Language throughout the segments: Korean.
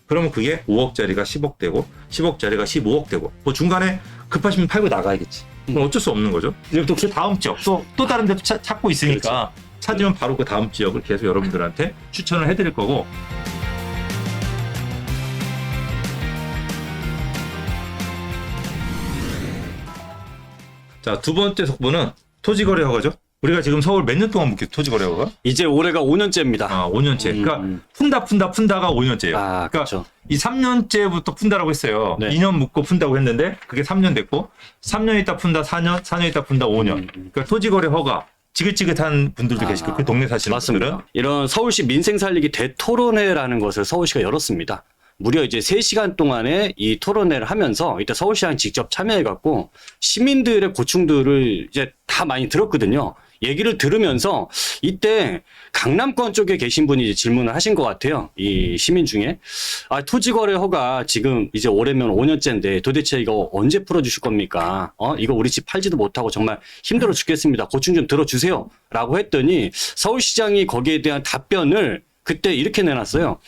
그러면 그게 5억짜리가 10억 되고 10억짜리가 15억 되고 뭐 중간에 급하시면 팔고 나가야겠지. 그건 어쩔 수 없는 거죠. 이제 또 그 다음 지역 또 다른 데도 찾고 있으니까 찾으면 바로 그 다음 지역을 계속 여러분들한테 추천을 해드릴 거고. 자, 두 번째 속보는 토지거래 허가죠. 우리가 지금 서울 몇 년 동안 묵혔 토지거래 허가? 이제 올해가 5년째입니다. 아, 5년째. 그러니까 푼다가 5년째예요. 아, 그러니까 그렇죠. 이 3년째부터 푼다라고 했어요. 네. 2년 묵고 푼다고 했는데 그게 3년 됐고 3년 있다 푼다 4년, 4년 있다 푼다 5년. 그러니까 토지거래 허가 지긋지긋한 분들도 계시고 그 동네 사시는 분들은 맞습니다. 이런 서울시 민생 살리기 대토론회라는 것을 서울시가 열었습니다. 무려 이제 3시간 동안에 이 토론회를 하면서 이때 서울시장이 직접 참여해갖고 시민들의 고충들을 이제 다 많이 들었거든요. 얘기를 들으면서 이때 강남권 쪽에 계신 분이 이제 질문을 하신 것 같아요. 이 시민 중에. 아, 토지거래 허가 지금 이제 올해면 5년째인데 도대체 이거 언제 풀어주실 겁니까? 이거 우리 집 팔지도 못하고 정말 힘들어 죽겠습니다. 고충 좀 들어주세요. 라고 했더니 서울시장이 거기에 대한 답변을 그때 이렇게 내놨어요.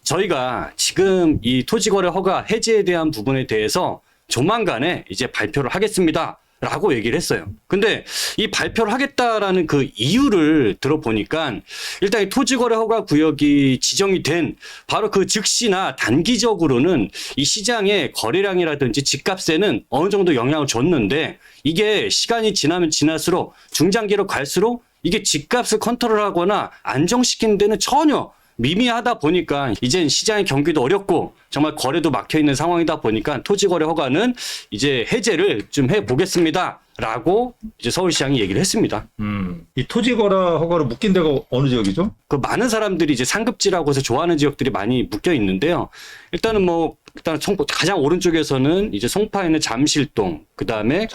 저희가 지금 이 토지거래 허가 해제에 대한 부분에 대해서 조만간에 이제 발표를 하겠습니다. 라고 얘기를 했어요. 근데 이 발표를 하겠다라는 그 이유를 들어보니까 일단 이 토지거래 허가 구역이 지정이 된 바로 그 즉시나 단기적으로는 이 시장의 거래량이라든지 집값에는 어느 정도 영향을 줬는데 이게 시간이 지나면 지날수록 중장기로 갈수록 이게 집값을 컨트롤하거나 안정시키는 데는 전혀 미미하다 보니까 이젠 시장의 경기도 어렵고 정말 거래도 막혀있는 상황이다 보니까 토지거래 허가는 이제 해제를 좀 해보겠습니다. 라고 이제 서울시장이 얘기를 했습니다. 이 토지거래 허가로 묶인 데가 어느 지역이죠? 그 많은 사람들이 이제 상급지라고 해서 좋아하는 지역들이 많이 묶여 있는데요. 일단은 일단 가장 오른쪽에서는 이제 송파에 있는 잠실동, 그 다음에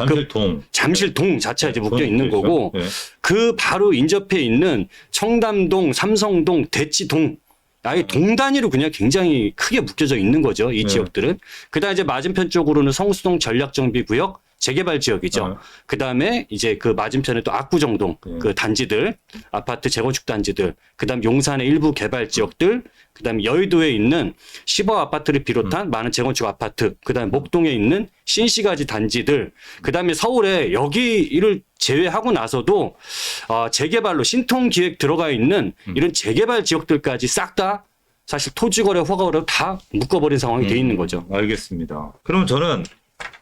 잠실동 자체가 이제 묶여 있는 거고, 네. 그 바로 인접해 있는 청담동, 삼성동, 대치동, 아예 동 단위로 그냥 굉장히 크게 묶여져 있는 거죠. 이 지역들은. 그 다음에 이제 맞은편 쪽으로는 성수동 전략정비구역, 재개발 지역이죠. 그 다음에 이제 그 맞은편에 또 압구정동 그 단지들, 아파트 재건축 단지들, 그 다음 용산의 일부 개발 지역들, 그 다음에 여의도에 있는 10억 아파트를 비롯한 많은 재건축 아파트, 그 다음에 목동에 있는 신시가지 단지들, 그 다음에 서울에 여기를 제외하고 나서도 재개발로 신통기획 들어가 있는 이런 재개발 지역들까지 싹 다 사실 토지거래 허가로 다 묶어버린 상황이 돼 있는 거죠. 알겠습니다. 그럼 저는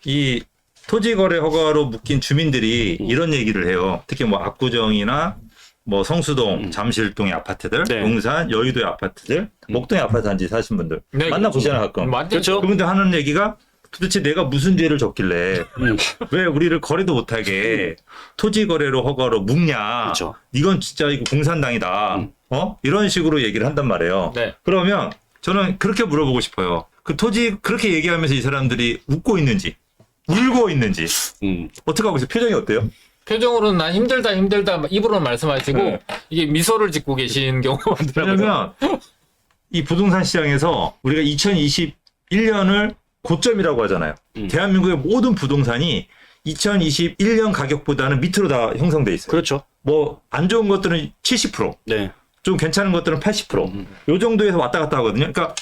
이 토지거래 허가로 묶인 주민들이 이런 얘기를 해요. 특히 뭐 압구정이나 뭐 성수동, 잠실동의 아파트들, 네. 용산, 여의도의 아파트들, 목동의 아파트 단지 사신 분들 네, 만나보시잖아요, 가끔. 그렇죠. 그분들 하는 얘기가 도대체 내가 무슨 죄를 졌길래 왜 우리를 거래도 못하게 토지거래로 허가로 묶냐. 그렇죠. 이건 진짜 이거 공산당이다. 이런 식으로 얘기를 한단 말이에요. 네. 그러면 저는 그렇게 물어보고 싶어요. 그 토지 그렇게 얘기하면서 이 사람들이 웃고 있는지 울고 있는지 어떻게 하고 있어요? 표정이 어때요? 표정으로는 난 힘들다 입으로는 말씀하시고 네. 이게 미소를 짓고 계신 경우가 많더라고요. 왜냐면 이 부동산 시장에서 우리가 2021년을 고점이라고 하잖아요. 대한민국의 모든 부동산이 2021년 가격보다는 밑으로 다 형성돼 있어요. 그렇죠. 뭐 안 좋은 것들은 70%, 네. 좀 괜찮은 것들은 80%. 요 정도에서 왔다 갔다 하거든요. 그러니까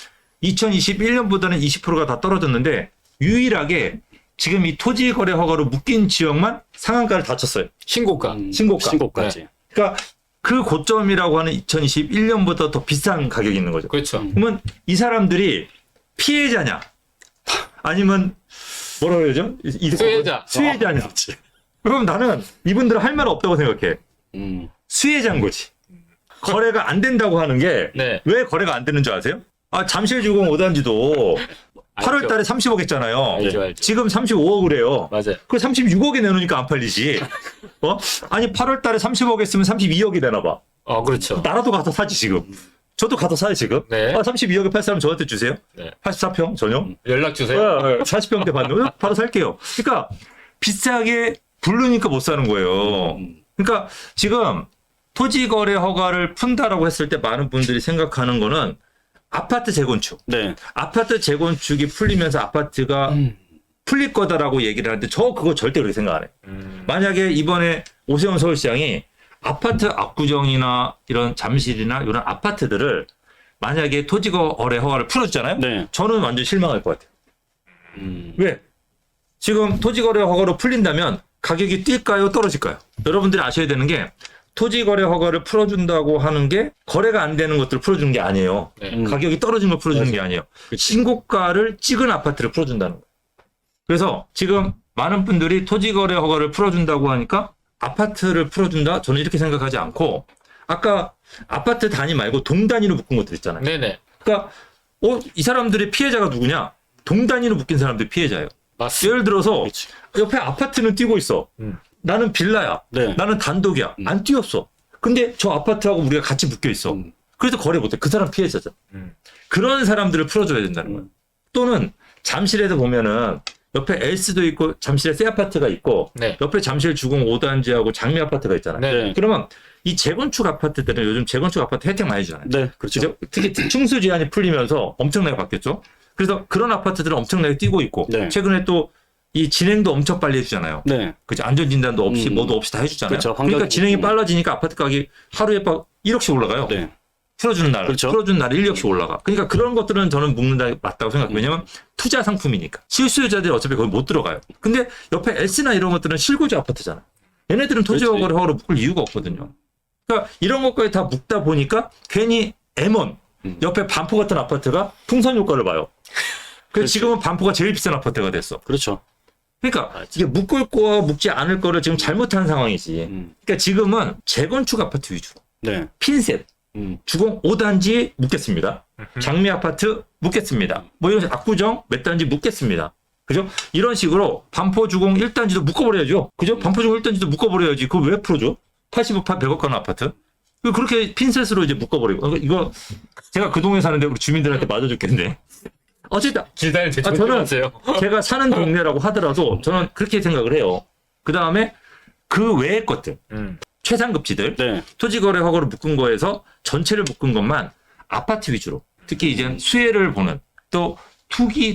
2021년보다는 20%가 다 떨어졌는데 유일하게 지금 이 토지 거래 허가로 묶인 지역만 상한가를 다쳤어요. 신고가. 신고까지. 그러니까 그 고점이라고 하는 2021년보다 더 비싼 가격이 있는 거죠. 그렇죠. 그러면 이 사람들이 피해자냐? 아니면 뭐라고 해야죠? 수혜자냐? 그럼 나는 이분들은 할 말 없다고 생각해. 수혜자인 거지. 거래가 안 된다고 하는 게 왜 거래가 안 되는 줄 아세요? 잠실주공 5단지도 8월 달에 30억 했잖아요. 알죠. 지금 35억을 해요. 맞아요. 그 32억에 내놓으니까 안 팔리지. 아니 8월 달에 30억 했으면 32억이 되나 봐. 그렇죠. 나라도 가서 사지 지금. 저도 가서 사요 지금. 네. 32억에 팔 사람 저한테 주세요. 네. 84평 전용. 연락 주세요. 40평대 받는 바로 살게요. 그러니까 비싸게 부르니까 못 사는 거예요. 그러니까 지금 토지거래 허가를 푼다라고 했을 때 많은 분들이 생각하는 거는 아파트 재건축. 네. 아파트 재건축이 풀리면서 아파트가 풀릴 거다라고 얘기를 하는데 저 그거 절대 그렇게 생각 안 해요. 만약에 이번에 오세훈 서울시장이 아파트 압구정이나 이런 잠실이나 이런 아파트들을 만약에 토지거래 허가를 풀어주잖아요. 네. 저는 완전 실망할 것 같아요. 음. 왜? 지금 토지거래 허가로 풀린다면 가격이 뛸까요? 떨어질까요? 여러분들이 아셔야 되는 게 토지거래 허가를 풀어준다고 하는 게 거래가 안 되는 것들을 풀어주는 게 아니에요. 네. 가격이 떨어진 걸 풀어주는 게 아니에요. 신고가를 찍은 아파트를 풀어준다는 거예요. 그래서 지금 많은 분들이 토지거래 허가를 풀어준다고 하니까 아파트를 풀어준다? 저는 이렇게 생각하지 않고 아까 아파트 단위 말고 동 단위로 묶은 것들 있잖아요. 네네. 그러니까 이 사람들의 피해자가 누구냐? 동 단위로 묶인 사람들이 피해자예요. 맞습니다. 예를 들어서 그치. 옆에 아파트는 뛰고 있어. 나는 빌라야. 네. 나는 단독이야. 안 뛰었어. 근데 저 아파트하고 우리가 같이 묶여 있어. 그래서 거래 못해. 그 사람 피해자잖아. 그런 사람들을 풀어줘야 된다는 거야. 또는 잠실에도 보면은 옆에 엘스도 있고 잠실에 새 아파트가 있고 네. 옆에 잠실 주공 5단지하고 장미 아파트가 있잖아요. 네. 그러면 이 재건축 아파트들은 요즘 재건축 아파트 혜택 많이 주잖아요. 네, 그렇죠. 그죠? 특히 충수 제한이 풀리면서 엄청나게 바뀌었죠. 그래서 그런 아파트들은 엄청나게 뛰고 있고 네. 최근에 또 이 진행도 엄청 빨리 해주잖아요. 네. 그죠? 안전진단도 없이 뭐도 없이 다 해주잖아요. 그렇죠. 그러니까 환경- 진행이 빨라지니까 아파트 가격이 하루에 1억씩 올라가요. 네. 풀어주는 날, 그렇죠. 풀어주는 날에 1억씩 올라가. 그러니까 그런 것들은 저는 묶는다 맞다고 생각해요. 왜냐면 투자 상품이니까. 실수요자들이 어차피 거기 못 들어가요. 근데 옆에 S나 이런 것들은 실거주 아파트잖아. 얘네들은 토지허가를 허가로 묶을 이유가 없거든요. 그러니까 이런 것까지 다 묶다 보니까 괜히 M1 옆에 반포 같은 아파트가 풍선 효과를 봐요. 그래서 그렇지. 지금은 반포가 제일 비싼 아파트가 됐어. 그렇죠. 그러니까 이게 묶을 거와 묶지 않을 거를 지금 잘못한 상황이지. 그러니까 지금은 재건축 아파트 위주로 네. 핀셋 주공 5단지 묻겠습니다. 장미 아파트 묻겠습니다. 뭐 이런 압구정 몇 단지 묻겠습니다. 그죠? 이런 식으로 반포 주공 1단지도 묶어버려야죠. 그죠? 반포 주공 1단지도 묶어버려야지. 그거 왜 풀어줘? 80억, 100억 가는 아파트? 그렇게 핀셋으로 이제 묶어버리고. 이거 제가 그 동네 사는데 우리 주민들한테 맞아 죽겠네. 어쨌든 기다려 저는 조심하세요. 제가 사는 동네라고 하더라도 저는 그렇게 생각을 해요. 그 다음에 그 외의 것들, 최상급지들, 네. 토지거래 허가로 묶은 거에서 전체를 묶은 것만 아파트 위주로, 특히 이제 수혜를 보는 또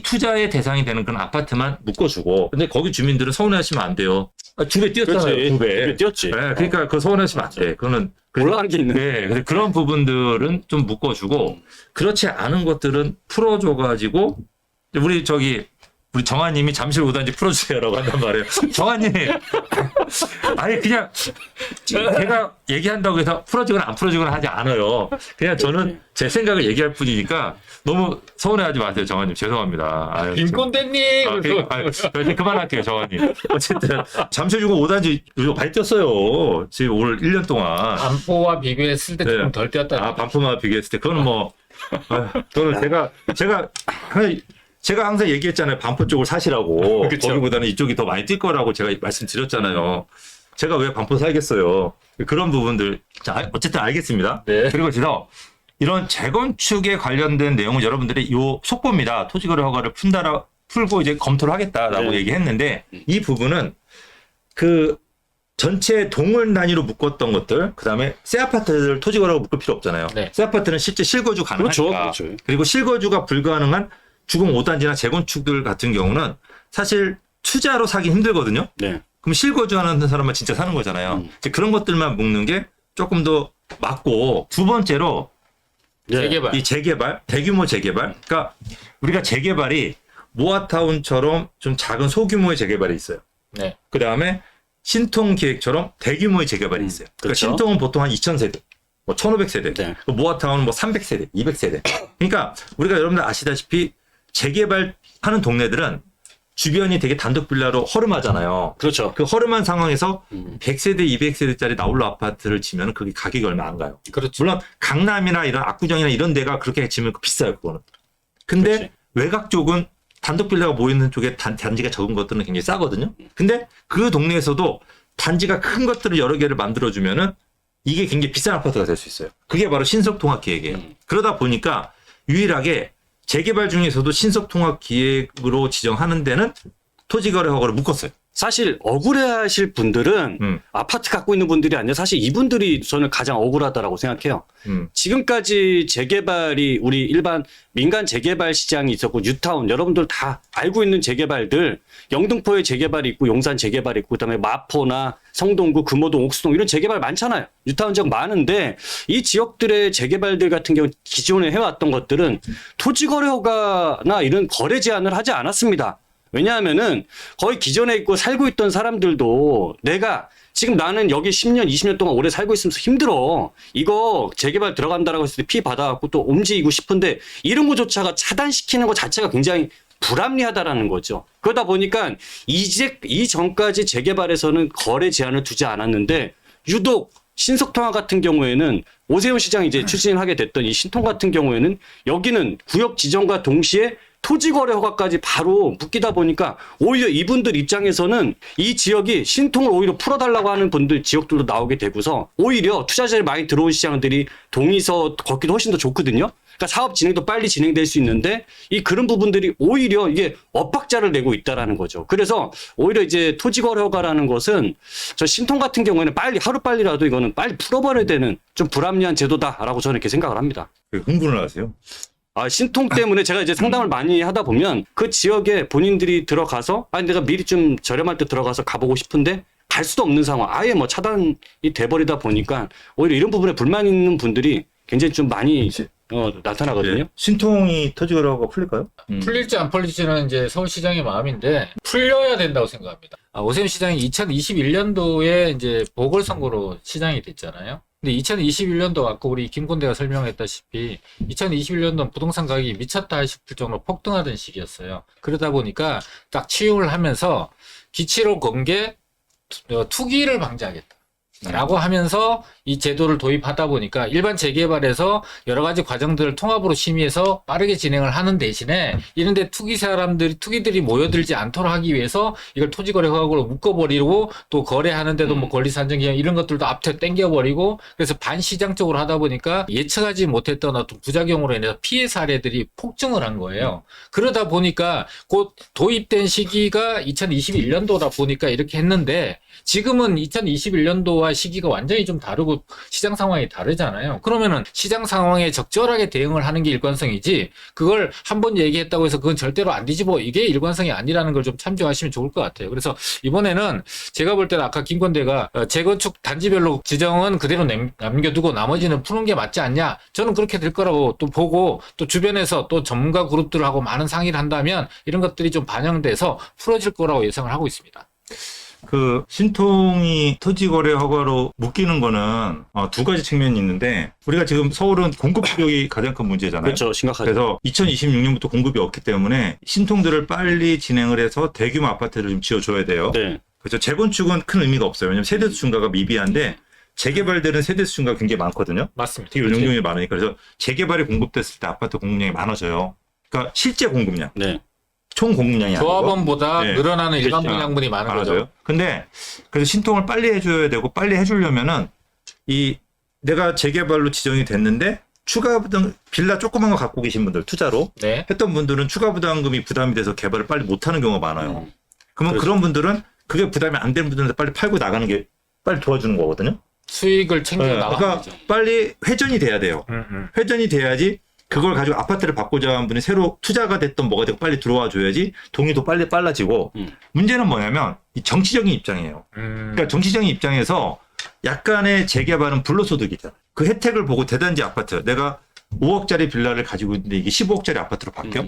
투자의 대상이 되는 그런 아파트만 묶어주고, 근데 거기 주민들은 서운해하시면 안 돼요. 2배 뛰었잖아요. 그렇지. 2배. 2배 뛰었지. 네, 그러니까 그 서운해하시면 안 돼. 그거는 올라간 게 있는. 네, 근데 그런 부분들은 좀 묶어주고 그렇지 않은 것들은 풀어줘가지고 우리 정아님이 잠실 5단지 풀어주세요라고 한단 말이에요. 정아님, 아니 그냥 제가 얘기한다고 해서 풀어지거나 안 풀어지거나 하지 않아요. 그냥 저는 제 생각을 얘기할 뿐이니까 너무 서운해하지 마세요, 정아님. 죄송합니다. 아유, 빈꼰대님. 이제 그만할게요, 정아님. 어쨌든 잠실 주공 5단지 요즘 많이 뛰었어요. 지금 올 1년 동안. 반포와 비교했을 때 조금 네. 덜 뛰었다. 반포만 비교했을 때 그거는 뭐 저는 제가 항상 얘기했잖아요. 반포 쪽을 사시라고. 그쵸. 거기보다는 이쪽이 더 많이 뛸 거라고 제가 말씀드렸잖아요. 제가 왜 반포 살겠어요. 그런 부분들. 자, 어쨌든 알겠습니다. 네. 그리고 그래서 이런 재건축에 관련된 내용은 여러분들이 요 속보입니다. 토지거래 허가를 풀고 이제 검토를 하겠다라고 네. 얘기했는데 이 부분은 그 전체 동을 단위로 묶었던 것들, 그 다음에 새 아파트들 토지거래가 묶을 필요 없잖아요. 네. 새 아파트는 실제 실거주 가능하니까. 그렇죠. 그리고 실거주가 불가능한 주공 5단지나 재건축들 같은 경우는 사실 투자로 사기 힘들거든요. 네. 그럼 실거주하는 사람만 진짜 사는 거잖아요. 이제 그런 것들만 묶는 게 조금 더 맞고, 두 번째로 네. 재개발. 이 재개발, 대규모 재개발. 그러니까 우리가 재개발이 모아타운처럼 좀 작은 소규모의 재개발이 있어요. 네. 그 다음에 신통기획처럼 대규모의 재개발이 있어요. 그러니까 그렇죠. 신통은 보통 한 2,000세대, 뭐 1,500세대, 네. 모아타운은 뭐 300세대, 200세대. 그러니까 우리가 여러분들 아시다시피 재개발하는 동네들은 주변이 되게 단독 빌라로 허름하잖아요. 그렇죠. 그 허름한 상황에서 100세대, 200세대짜리 나홀로 아파트를 지면 그게 가격이 얼마 안 가요. 그렇죠. 물론 강남이나 이런 압구정이나 이런 데가 그렇게 지면 비싸요, 그거는. 근데 그렇지. 외곽 쪽은 단독 빌라가 모이는 쪽에 단지가 적은 것들은 굉장히 싸거든요. 근데 그 동네에서도 단지가 큰 것들을 여러 개를 만들어주면은 이게 굉장히 비싼 아파트가 될 수 있어요. 그게 바로 신속통합기획이에요. 그러다 보니까 유일하게 재개발 중에서도 신속통합기획으로 지정하는 데는 토지거래 허가를 묶었어요. 사실 억울해하실 분들은 아파트 갖고 있는 분들이 아니라 사실 이분들이 저는 가장 억울하다라고 생각해요. 지금까지 재개발이 우리 일반 민간 재개발 시장이 있었고 뉴타운 여러분들 다 알고 있는 재개발들 영등포에 재개발이 있고 용산 재개발이 있고 그다음에 마포나 성동구 금호동 옥수동 이런 재개발 많잖아요. 뉴타운 지역 많은데 이 지역들의 재개발들 같은 경우 기존에 해왔던 것들은 토지거래 허가나 이런 거래 제한을 하지 않았습니다. 왜냐하면은 거의 기존에 있고 살고 있던 사람들도 내가 지금 나는 여기 10년, 20년 동안 오래 살고 있으면서 힘들어. 이거 재개발 들어간다라고 했을 때 피 받아갖고 또 옮기고 싶은데 이런 거조차가 차단시키는 것 자체가 굉장히 불합리하다라는 거죠. 그러다 보니까 이 전까지 재개발에서는 거래 제한을 두지 않았는데 유독 신속통화 같은 경우에는 오세훈 시장이 이제 추진하게 됐던 이 신통 같은 경우에는 여기는 구역 지정과 동시에 토지거래 허가까지 바로 묶이다 보니까 오히려 이분들 입장에서는 이 지역이 신통을 오히려 풀어달라고 하는 분들 지역들도 나오게 되고서 오히려 투자자들이 많이 들어온 시장들이 동의서 걷기도 훨씬 더 좋거든요. 그러니까 사업 진행도 빨리 진행될 수 있는데 그런 부분들이 오히려 이게 엇박자를 내고 있다라는 거죠. 그래서 오히려 이제 토지거래 허가라는 것은 저 신통 같은 경우에는 빨리 하루빨리라도 이거는 빨리 풀어버려야 되는 좀 불합리한 제도다라고 저는 이렇게 생각을 합니다. 왜 흥분을 하세요? 신통 때문에 제가 이제 상담을 많이 하다 보면 그 지역에 본인들이 들어가서 아니 내가 미리 좀 저렴할 때 들어가서 가보고 싶은데 갈 수도 없는 상황 아예 뭐 차단이 돼버리다 보니까 오히려 이런 부분에 불만 있는 분들이 굉장히 좀 많이 나타나거든요. 예. 신통이 토지거래허가 풀릴까요? 풀릴지 안 풀릴지는 이제 서울시장의 마음인데 풀려야 된다고 생각합니다. 오세훈 시장이 2021년도에 이제 보궐선거로 시장이 됐잖아요. 근데 2021년도 아까 우리 김건대가 설명했다시피 2021년도는 부동산 가격이 미쳤다 싶을 정도로 폭등하던 시기였어요. 그러다 보니까 딱 치유를 하면서 기치로 건 게 투기를 방지하겠다. 라고 하면서 이 제도를 도입하다 보니까 일반 재개발에서 여러 가지 과정들을 통합으로 심의해서 빠르게 진행을 하는 대신에 이런데 투기들이 모여들지 않도록 하기 위해서 이걸 토지거래 허가로 묶어버리고 또 거래하는데도 뭐 권리산정기한 이런 것들도 앞에 당겨버리고 그래서 반시장적으로 하다 보니까 예측하지 못했던 어떤 부작용으로 인해서 피해 사례들이 폭증을 한 거예요. 그러다 보니까 곧 도입된 시기가 2021년도다 보니까 이렇게 했는데 지금은 2021년도와 시기가 완전히 좀 다르고 시장 상황이 다르잖아요. 그러면은 시장 상황에 적절하게 대응을 하는 게 일관성이지 그걸 한번 얘기했다고 해서 그건 절대로 안 뒤집어 이게 일관성이 아니라는 걸 좀 참조하시면 좋을 것 같아요. 그래서 이번에는 제가 볼 때는 아까 김건대가 재건축 단지별로 지정은 그대로 남겨두고 나머지는 푸는 게 맞지 않냐 저는 그렇게 될 거라고 또 보고 또 주변에서 또 전문가 그룹들하고 많은 상의를 한다면 이런 것들이 좀 반영돼서 풀어질 거라고 예상을 하고 있습니다. 그 신통이 토지거래 허가로 묶이는 거는 두 가지 측면이 있는데 우리가 지금 서울은 공급 부족이 가장 큰 문제잖아요. 그렇죠. 심각하죠. 그래서 2026년부터 공급이 없기 때문에 신통들을 빨리 진행을 해서 대규모 아파트를 좀 지어줘야 돼요. 네. 그래서 재건축은 큰 의미가 없어요. 왜냐하면 세대수 증가가 미비한데 재개발들은 세대수 증가가 굉장히 많거든요. 맞습니다. 되게 운영률이 많으니까 그래서 재개발이 공급됐을 때 아파트 공급량이 많아져요. 그러니까 실제 공급량. 네. 총 공급량이 아니고 조합원보다 네. 늘어나는 일반 분양분이 많은 거죠. 많아져요. 근데 그래서 신통을 빨리 해줘야 되고 빨리 해주려면은 이 내가 재개발로 지정이 됐는데 추가 부담 빌라 조그만 거 갖고 계신 분들 투자로 네. 했던 분들은 추가 부담금이 부담이 돼서 개발을 빨리 못하는 경우가 많아요. 그러면 그렇죠. 그런 분들은 그게 부담이 안 되는 분들한테 빨리 팔고 나가는 게 빨리 도와주는 거거든요. 수익을 챙겨 나가는 그러니까 거죠. 빨리 회전이 돼야 돼요. 회전이 돼야지 그걸 가지고 아파트를 바꾸자 한 분이 새로 투자가 됐던 뭐가 되고 빨리 들어와 줘야지 동의도 빨리 빨라지고 문제는 뭐냐면 이 정치적인 입장이에요. 그러니까 정치적인 입장에서 약간의 재개발은 불로소득이잖아요. 그 혜택을 보고 대단지 아파트 내가 5억짜리 빌라를 가지고 있는데 이게 15억짜리 아파트로 바뀌어?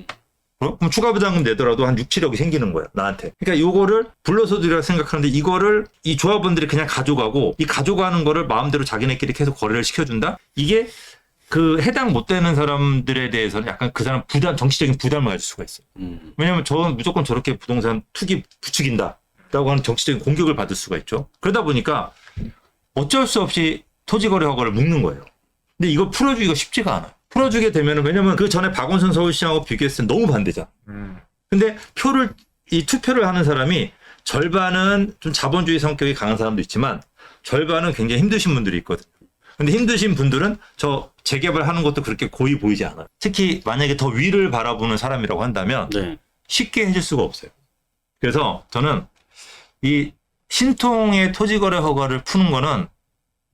그럼 추가 부담금 내더라도 한 6, 7억이 생기는 거야 나한테. 그러니까 이거를 불로소득이라고 생각하는데 이거를 이 조합원들이 그냥 가져가고 이 가져가는 거를 마음대로 자기네끼리 계속 거래를 시켜준다? 이게 그 해당 못 되는 사람들에 대해서는 약간 그 사람 정치적인 부담을 가질 수가 있어요. 왜냐하면 저는 무조건 저렇게 부동산 투기 부추긴다라고 하는 정치적인 공격을 받을 수가 있죠. 그러다 보니까 어쩔 수 없이 토지거래 허가를 묶는 거예요. 근데 이거 풀어주기가 쉽지가 않아요. 풀어주게 되면은 왜냐면 그 전에 박원순 서울시장하고 비교했을 때 너무 반대잖아. 근데 투표를 하는 사람이 절반은 좀 자본주의 성격이 강한 사람도 있지만 절반은 굉장히 힘드신 분들이 있거든요. 근데 힘드신 분들은 저 재개발하는 것도 그렇게 고이 보이지 않아요. 특히 만약에 더 위를 바라보는 사람이라고 한다면 네. 쉽게 해줄 수가 없어요. 그래서 저는 이 신통의 토지거래 허가를 푸는 거는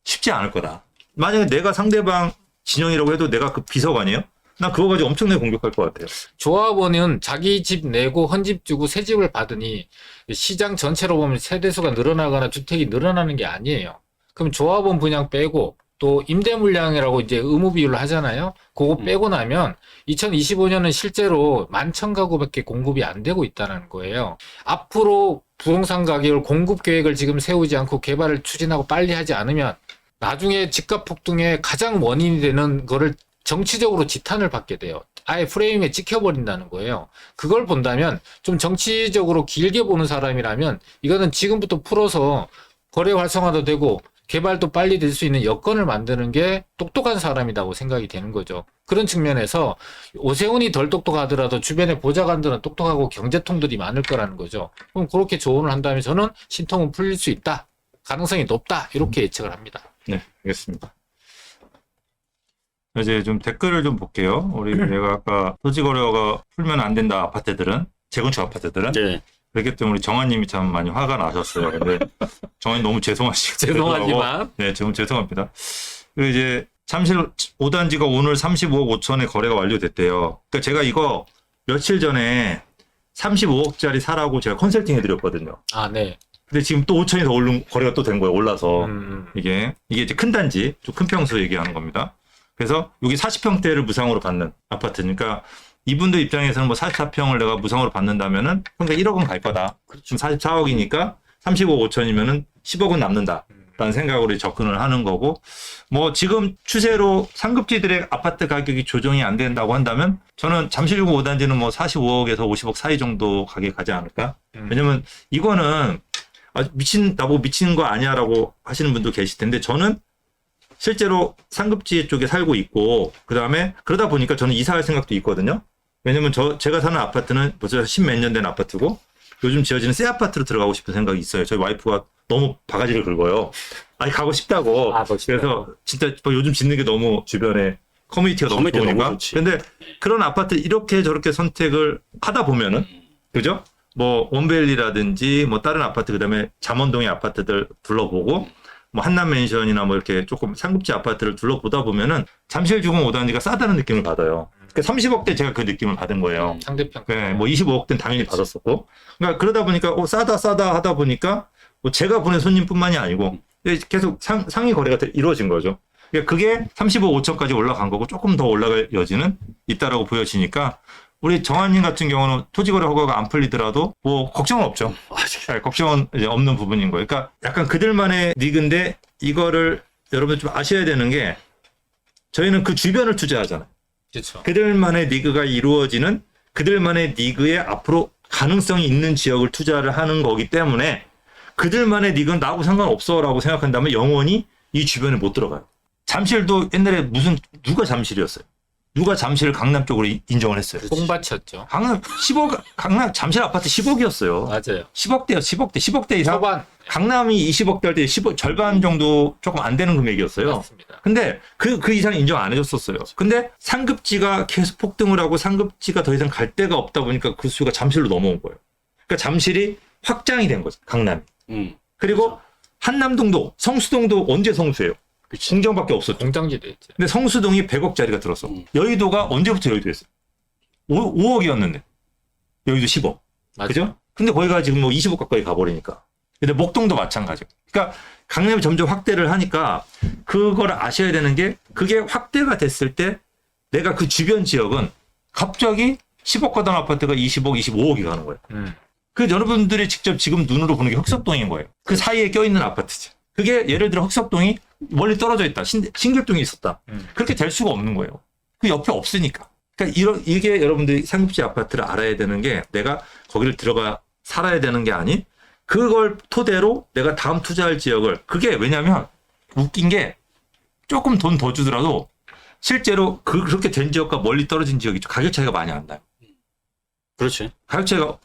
쉽지 않을 거다. 만약에 내가 상대방 진영이라고 해도 내가 그 비서관이에요? 난 그거 가지고 엄청나게 공격할 것 같아요. 조합원은 자기 집 내고 헌집 주고 새 집을 받으니 시장 전체로 보면 세대수가 늘어나거나 주택이 늘어나는 게 아니에요. 그럼 조합원 분양 빼고 또 임대 물량이라고 이제 의무 비율로 하잖아요. 그거 빼고 나면 2025년은 실제로 11,000가구밖에 공급이 안 되고 있다는 거예요. 앞으로 부동산 가격을 공급 계획을 지금 세우지 않고 개발을 추진하고 빨리 하지 않으면 나중에 집값 폭등의 가장 원인이 되는 거를 정치적으로 지탄을 받게 돼요. 아예 프레임에 찍혀버린다는 거예요. 그걸 본다면 좀 정치적으로 길게 보는 사람이라면 이거는 지금부터 풀어서 거래 활성화도 되고 개발도 빨리 될 수 있는 여건을 만드는 게 똑똑한 사람이라고 생각이 되는 거죠. 그런 측면에서 오세훈이 덜 똑똑하더라도 주변에 보좌관들은 똑똑하고 경제통들이 많을 거라는 거죠. 그럼 그렇게 조언을 한다면 저는 신통은 풀릴 수 있다. 가능성이 높다. 이렇게 예측을 합니다. 네, 알겠습니다. 이제 좀 댓글을 좀 볼게요. 우리 내가 아까 토지거래가 풀면 안 된다 아파트들은, 재건축 아파트들은. 네. 그렇기 때문에 우리 정한님이 참 많이 화가 나셨어요. 근데 정한님 너무 죄송하시고. 죄송하지만. 네, 좀 죄송합니다. 그리고 이제 잠실 5단지가 오늘 35억 5천에 거래가 완료됐대요. 그러니까 제가 이거 며칠 전에 35억짜리 사라고 제가 컨설팅 해드렸거든요. 아, 네. 근데 지금 또 5천이 더 오른 거래가 또 된 거예요. 올라서. 이게 이제 큰 단지, 좀 큰 평수 얘기하는 겁니다. 그래서 여기 40평대를 무상으로 받는 아파트니까 이분들 입장에서는 뭐 44평을 내가 무상으로 받는다면은 그러니까 1억은 갈 거다. 지금 44억이니까 35억 5천이면은 10억은 남는다. 라는 생각으로 접근을 하는 거고, 뭐 지금 추세로 상급지들의 아파트 가격이 조정이 안 된다고 한다면 저는 잠실구 5단지는 뭐 45억에서 50억 사이 정도 가격이 가지 않을까? 왜냐면 이거는 나보고 미친 거 아니야라고 하시는 분도 계실 텐데 저는 실제로 상급지 쪽에 살고 있고, 그 다음에 그러다 보니까 저는 이사할 생각도 있거든요. 왜냐면 제가 사는 아파트는 벌써 10몇 년 된 아파트고, 요즘 지어지는 새 아파트로 들어가고 싶은 생각이 있어요. 저희 와이프가 너무 바가지를 긁어요. 아니, 가고 싶다고. 그래서 진짜 요즘 짓는 게 너무 주변에 커뮤니티가 너무 좋으니까. 근데 그런 아파트 이렇게 저렇게 선택을 하다 보면은, 그죠? 뭐, 원벨리라든지, 뭐, 다른 아파트, 그 다음에 잠원동의 아파트들 둘러보고, 뭐 한남맨션이나 뭐 이렇게 조금 상급지 아파트를 둘러보다 보면은 잠실 주공 5단지가 싸다는 느낌을 받아요. 그러니까 30억대 제가 그 느낌을 받은 거예요. 상대평가. 네, 뭐 25억대는 당연히 받았었고. 그러니까 그러다 보니까 싸다 하다 보니까 뭐 제가 보낸 손님뿐만이 아니고 계속 상위 거래가 이루어진 거죠. 그러니까 그게 35, 5천까지 올라간 거고 조금 더 올라갈 여지는 있다라고 보여지니까 우리 정한님 같은 경우는 토지거래 허가가 안 풀리더라도 뭐 걱정은 없죠. 네, 걱정은 이제 없는 부분인 거예요. 그러니까 약간 그들만의 리그인데 이거를 여러분 좀 아셔야 되는 게 저희는 그 주변을 투자하잖아요. 그렇죠. 그들만의 리그가 이루어지는 그들만의 리그에 앞으로 가능성이 있는 지역을 투자를 하는 거기 때문에 그들만의 리그는 나하고 상관없어라고 생각한다면 영원히 이 주변에 못 들어가요. 잠실도 옛날에 누가 잠실이었어요? 누가 잠실을 강남 쪽으로 인정을 했어요? 뽕받쳤죠. 강남 잠실 아파트 10억이었어요. 맞아요. 10억대 이상. 초반. 강남이 20억대 할 때 절반 정도 조금 안 되는 금액이었어요. 맞습니다. 근데 그 이상 인정 안 해줬었어요. 근데 상급지가 계속 폭등을 하고 상급지가 더 이상 갈 데가 없다 보니까 그 수가 잠실로 넘어온 거예요. 그러니까 잠실이 확장이 된 거죠. 강남이. 그리고 그렇죠. 한남동도 성수동도 언제 성수예요? 공장밖에 없었죠. 공장지대 있죠. 근데 성수동이 100억짜리가 들었어. 여의도가 언제부터 여의도였어요? 5억이었는데 여의도 10억. 맞아요. 그죠? 근데 거기가 지금 뭐 20억 가까이 가버리니까. 근데 목동도 마찬가지고. 그러니까 강남이 점점 확대를 하니까 그걸 아셔야 되는 게 그게 확대가 됐을 때 내가 그 주변 지역은 갑자기 10억 가던 아파트가 20억, 25억이 가는 거예요. 그 여러분들이 직접 지금 눈으로 보는 게 흑석동인 거예요. 그 사이에 껴있는 아파트죠. 그게 예를 들어 흑석동이 멀리 떨어져 있다. 신길동이 있었다. 그렇게 될 수가 없는 거예요. 그 옆에 없으니까. 그러니까 이게 여러분들이 상급지 아파트를 알아야 되는 게 내가 거기를 들어가 살아야 되는 게 아닌 그걸 토대로 내가 다음 투자할 지역을 그게 왜냐면 웃긴 게 조금 돈 더 주더라도 실제로 그렇게 된 지역과 멀리 떨어진 지역이 가격 차이가 많이 안 나요. 그렇지. 가격 차이가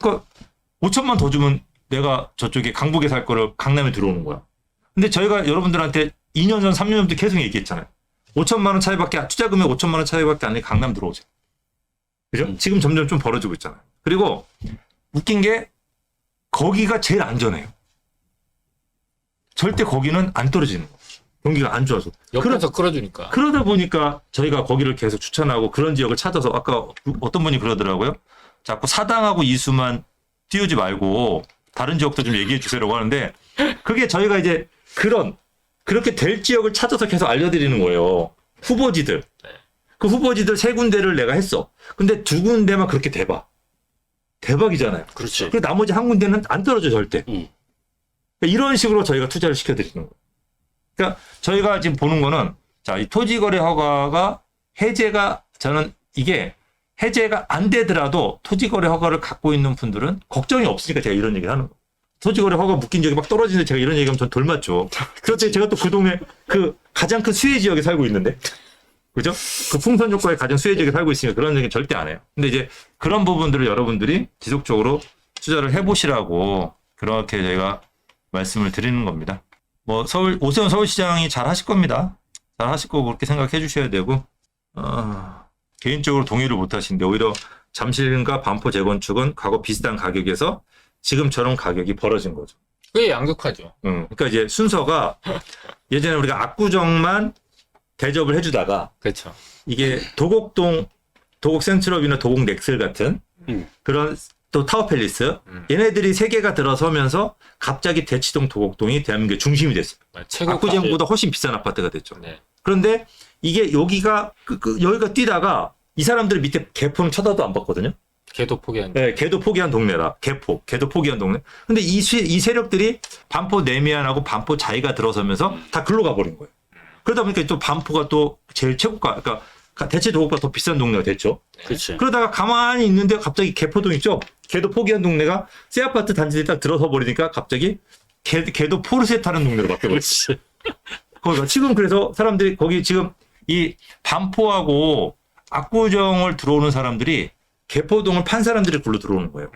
5천만 더 주면 내가 저쪽에 강북에 살 거를 강남에 들어오는 거야. 근데 저희가 여러분들한테 2년 전, 3년 전부터 계속 얘기했잖아요. 5천만 원 차이밖에, 투자 금액 5천만 원 차이밖에 안 돼 강남 들어오세요. 그죠? 지금 점점 좀 벌어지고 있잖아요. 그리고 웃긴 게 거기가 제일 안전해요. 절대 거기는 안 떨어지는 거예요. 경기가 안 좋아서. 옆에서 끌어주니까. 그러다 보니까 저희가 거기를 계속 추천하고 그런 지역을 찾아서 아까 어떤 분이 그러더라고요. 자꾸 사당하고 이수만 띄우지 말고 다른 지역도 좀 얘기해 주세요라고 하는데 그게 저희가 이제 그렇게 될 지역을 찾아서 계속 알려드리는 거예요. 후보지들. 그 후보지들 3군데를 내가 했어. 근데 2군데만 그렇게 대박이잖아요. 그렇지. 그리고 나머지 1군데는 안 떨어져 절대. 그러니까 이런 식으로 저희가 투자를 시켜드리는 거예요. 그러니까 저희가 지금 보는 거는 자, 이 토지거래 허가가 해제가 저는 이게 해제가 안 되더라도 토지거래 허가를 갖고 있는 분들은 걱정이 없으니까 제가 이런 얘기를 하는 거예요. 토지거래 허가 묶인 지역이 막 떨어지는데 제가 이런 얘기하면 전 덜 맞죠. 그렇지 제가 또 그 동네 그 가장 큰 수혜 지역에 살고 있는데. 그죠? 그 풍선 효과의 가장 수혜 지역에 살고 있으니까 그런 얘기 절대 안 해요. 근데 이제 그런 부분들을 여러분들이 지속적으로 투자를 해보시라고 그렇게 저희가 말씀을 드리는 겁니다. 뭐 오세훈 서울시장이 잘 하실 겁니다. 잘 하실 거고 그렇게 생각해 주셔야 되고 개인적으로 동의를 못 하시는데 오히려 잠실과 반포 재건축은 과거 비슷한 가격에서 지금처럼 가격이 벌어진 거죠. 그게 양극화죠. 그러니까 이제 순서가 예전에 우리가 압구정만 대접을 해주다가 그렇죠. 이게 도곡 센트럴이나 도곡 넥슬 같은 그런 또 타워팰리스 얘네들이 3개가 들어서면서 갑자기 대치동 도곡동이 대한민국의 중심이 됐어요. 압구정보다 훨씬 비싼 아파트가 됐죠. 네. 그런데 이게 여기가 여기가 뛰다가 이 사람들 밑에 개포는 쳐다도 안 봤거든요. 개도 포기한. 네, 개도 포기한 동네라. 개도 포기한 동네. 근데 이 세력들이 반포 내미안하고 반포 자이가 들어서면서 다 글로 가버린 거예요. 그러다 보니까 또 반포가 또 제일 최고가, 그러니까 대체 도곡보다 더 비싼 동네가 됐죠. 그렇지. 그러다가 가만히 있는데 갑자기 개포동 있죠. 개도 포기한 동네가 새 아파트 단지에 딱 들어서 버리니까 갑자기 개도 포르쉐 타는 동네로 바뀌어버렸어. 거기가 지금 그래서 사람들이 거기 지금 이 반포하고 압구정을 들어오는 사람들이 개포동을 판 사람들이 글로 들어오는 거예요.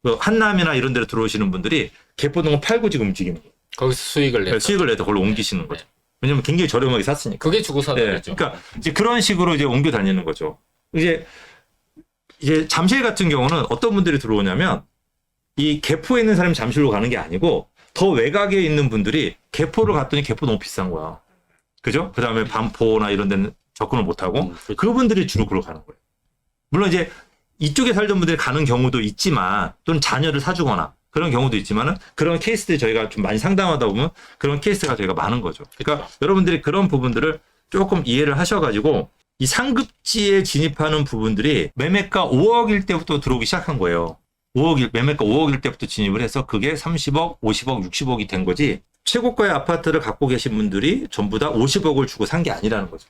그 한남이나 이런 데로 들어오시는 분들이 개포동을 팔고 지금 움직이는 거예요. 거기서 수익을 내서. 수익을 내서 그걸로 옮기시는 거죠. 왜냐면 굉장히 저렴하게 샀으니까. 그게 주고 사는 네, 거죠. 그러니까 이제 그런 식으로 이제 옮겨 다니는 거죠. 이제 잠실 같은 경우는 어떤 분들이 들어오냐면 이 개포에 있는 사람이 잠실로 가는 게 아니고 더 외곽에 있는 분들이 개포를 갔더니 개포 너무 비싼 거야. 그죠? 그 다음에 반포나 이런 데는 접근을 못 하고 그렇죠. 그분들이 주로 그로 가는 거예요. 물론 이제 이쪽에 살던 분들이 가는 경우도 있지만 또는 자녀를 사주거나 그런 경우도 있지만은 그런 케이스들이 저희가 좀 많이 상담하다 보면 그런 케이스가 저희가 많은 거죠. 그러니까 여러분들이 그런 부분들을 조금 이해를 하셔가지고 이 상급지에 진입하는 부분들이 매매가 5억일 때부터 들어오기 시작한 거예요. 매매가 5억일 때부터 진입을 해서 그게 30억, 50억, 60억이 된 거지 최고가의 아파트를 갖고 계신 분들이 전부 다 50억을 주고 산 게 아니라는 거죠.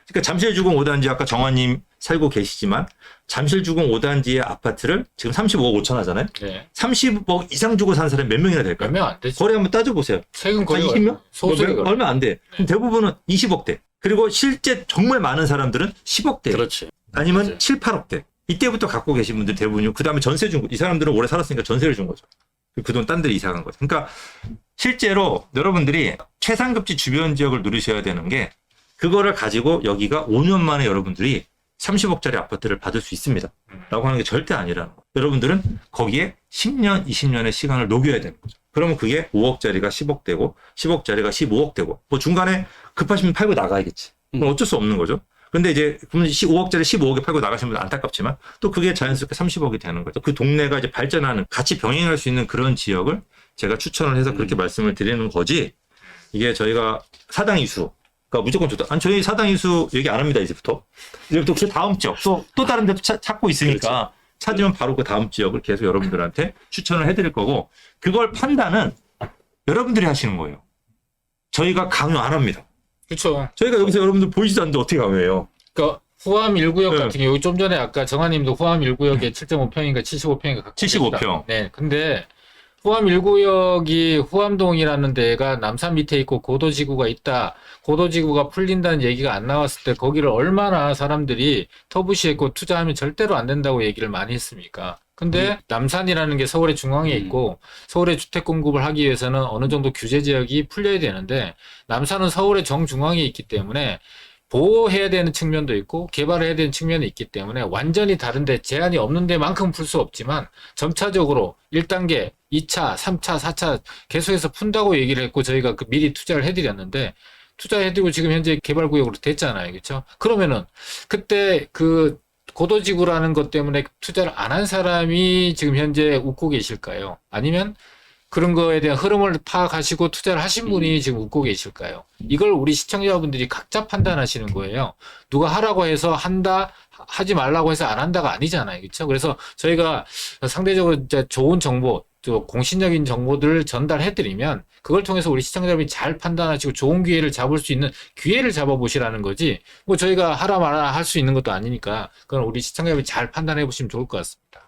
그러니까 잠실주공 5단지 아까 정환님 살고 계시지만 잠실주공 5단지의 아파트를 지금 35억 5천 하잖아요. 네. 30억 이상 주고 산 사람이 몇 명이나 될까요? 몇 명 안 되죠. 거래 한번 따져보세요. 최근 거의 20명? 소수가 얼마 안 돼. 그럼 대부분은 20억대. 그리고 실제 정말 많은 사람들은 10억대. 그렇지. 아니면 맞아요. 7, 8억대. 이때부터 갖고 계신 분들 대부분이고 그 다음에 전세 준 거. 이 사람들은 오래 살았으니까 전세를 준 거죠. 그 돈 딴 데로 이사 간 거죠. 그러니까 실제로 여러분들이 최상급지 주변 지역을 누리셔야 되는 게 그거를 가지고 여기가 5년 만에 여러분들이 30억짜리 아파트를 받을 수 있습니다. 라고 하는 게 절대 아니라는 거예요. 여러분들은 거기에 10년, 20년의 시간을 녹여야 되는 거죠. 그러면 그게 5억짜리가 10억 되고 10억짜리가 15억 되고 뭐 중간에 급하시면 팔고 나가야겠지. 그건 어쩔 수 없는 거죠. 근데 이제 5억짜리 15억에 팔고 나가시는 분은 안타깝지만 또 그게 자연스럽게 30억이 되는 거죠. 그 동네가 이제 발전하는 같이 병행할 수 있는 그런 지역을 제가 추천을 해서 그렇게 말씀을 드리는 거지. 이게 저희가 사당 이수 그러니까 무조건 좋다. 아니 저희 사당 이수 얘기 안 합니다. 이제부터 그 다음 지역 또 다른 데도 찾고 있으니까 그렇죠. 찾으면 바로 그 다음 지역을 계속 여러분들한테 추천을 해드릴 거고 그걸 판단은 여러분들이 하시는 거예요. 저희가 강요 안 합니다. 그렇죠. 저희가 여기서 여러분들 보이지도 않는데 어떻게 강요해요? 그러니까 후암 1구역 네. 같은 경우 좀 전에 아까 정한님도 후암 1구역에 7.5평인가 75평인가 갖고 75평. 계시다. 네. 근데 후암 1구역이 후암동이라는 데가 남산 밑에 있고 고도지구가 있다. 고도지구가 풀린다는 얘기가 안 나왔을 때 거기를 얼마나 사람들이 터부시했고 투자하면 절대로 안 된다고 얘기를 많이 했습니까? 근데 남산이라는 게 서울의 중앙에 있고 서울의 주택 공급을 하기 위해서는 어느 정도 규제 지역이 풀려야 되는데 남산은 서울의 정중앙에 있기 때문에 보호해야 되는 측면도 있고 개발해야 되는 측면이 있기 때문에 완전히 다른데 제한이 없는 데만큼 풀 수 없지만 점차적으로 1단계 2차, 3차, 4차 계속해서 푼다고 얘기를 했고 저희가 그 미리 투자를 해드렸는데 투자해드리고 지금 현재 개발구역으로 됐잖아요. 그렇죠? 그러면은 그때 그 고도지구라는 것 때문에 투자를 안 한 사람이 지금 현재 웃고 계실까요? 아니면 그런 거에 대한 흐름을 파악하시고 투자를 하신 분이 지금 웃고 계실까요? 이걸 우리 시청자분들이 각자 판단하시는 거예요. 누가 하라고 해서 한다, 하지 말라고 해서 안 한다가 아니잖아요. 그렇죠? 그래서 저희가 상대적으로 이제 좋은 정보, 또 공신적인 정보들을 전달해드리면 그걸 통해서 우리 시청자분이 잘 판단하시고 좋은 기회를 잡을 수 있는 기회를 잡아보시라는 거지 뭐 저희가 하라 말아 할 수 있는 것도 아니니까 그건 우리 시청자분이 잘 판단해 보시면 좋을 것 같습니다.